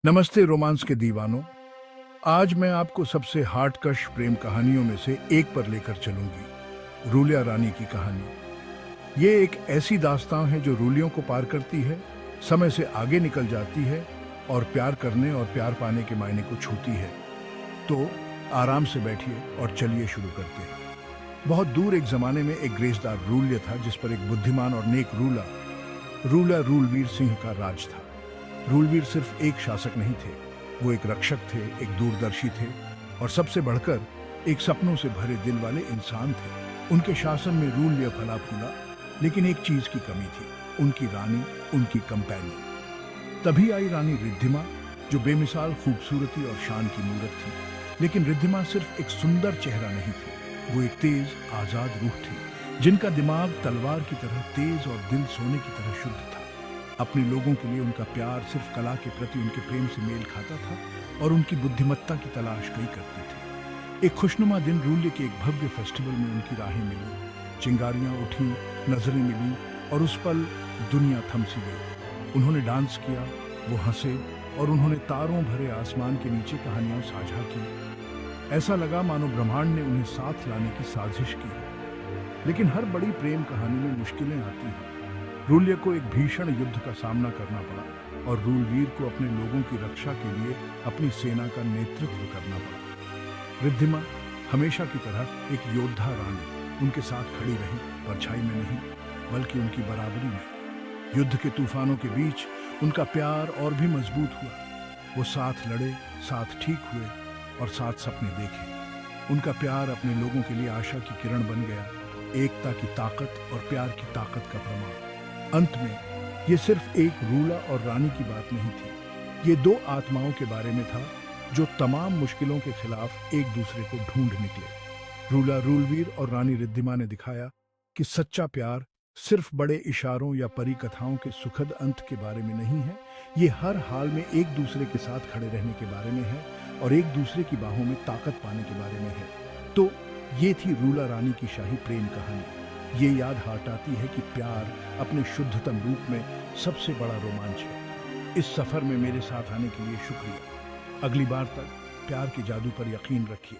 नमस्ते रोमांस के दीवानों। आज मैं आपको सबसे हार्टकश प्रेम कहानियों में से एक पर लेकर चलूंगी, रूलिया रानी की कहानी। ये एक ऐसी दास्तां है जो रूलियों को पार करती है, समय से आगे निकल जाती है और प्यार करने और प्यार पाने के मायने को छूती है। तो आराम से बैठिए और चलिए शुरू करते हैं। बहुत दूर एक जमाने में एक ग्रेसदार रूल्य था जिस पर एक बुद्धिमान और नेक रूला रूलवीर सिंह का राज था। रूलवीर सिर्फ एक शासक नहीं थे, वो एक रक्षक थे, एक दूरदर्शी थे और सबसे बढ़कर एक सपनों से भरे दिल वाले इंसान थे। उनके शासन में रूल्य फला फूला, लेकिन एक चीज की कमी थी, उनकी रानी, उनकी कंपेनियन। तभी आई रानी रिद्धिमा, जो बेमिसाल खूबसूरती और शान की मूरत थी। लेकिन रिद्धिमा सिर्फ एक सुंदर चेहरा नहीं थी, वो एक तेज आजाद रूह थी, जिनका दिमाग तलवार की तरह तेज और दिल सोने की तरह शुद्ध था। अपने लोगों के लिए उनका प्यार सिर्फ कला के प्रति उनके प्रेम से मेल खाता था और उनकी बुद्धिमत्ता की तलाश कई करते थे। एक खुशनुमा दिन रूल्य के एक भव्य फेस्टिवल में उनकी राहें मिली, चिंगारियां उठी, नजरें मिली और उस पल दुनिया थम सी गई। उन्होंने डांस किया, वो हंसे और उन्होंने तारों भरे आसमान के नीचे कहानियां साझा की। ऐसा लगा मानो ब्रह्मांड ने उन्हें साथ लाने की साजिश की है। लेकिन हर बड़ी प्रेम कहानी में मुश्किलें आती हैं। रूल्य को एक भीषण युद्ध का सामना करना पड़ा और रूलवीर को अपने लोगों की रक्षा के लिए अपनी सेना का नेतृत्व करना पड़ा। रिद्धिमा हमेशा की तरह एक योद्धा रानी उनके साथ खड़ी रही, परछाई में नहीं बल्कि उनकी बराबरी में। युद्ध के तूफानों के बीच उनका प्यार और भी मजबूत हुआ। वो साथ लड़े, साथ ठीक हुए और साथ सपने देखे। उनका प्यार अपने लोगों के लिए आशा की किरण बन गया, एकता की ताकत और प्यार की ताकत का प्रमाण। अंत में ये सिर्फ एक रूला और रानी की बात नहीं थी, ये दो आत्माओं के बारे में था जो तमाम मुश्किलों के खिलाफ एक दूसरे को ढूंढ निकले। रूला रूलवीर और रानी रिद्धिमा ने दिखाया कि सच्चा प्यार सिर्फ बड़े इशारों या परी कथाओं के सुखद अंत के बारे में नहीं है, ये हर हाल में एक दूसरे के साथ खड़े रहने के बारे में है और एक दूसरे की बाहों में ताकत पाने के बारे में है। तो ये थी रूला रानी की शाही प्रेम कहानी। ये याद हटाती है कि प्यार अपने शुद्धतम रूप में सबसे बड़ा रोमांच है। इस सफर में मेरे साथ आने के लिए शुक्रिया। अगली बार तक प्यार के जादू पर यकीन रखिए।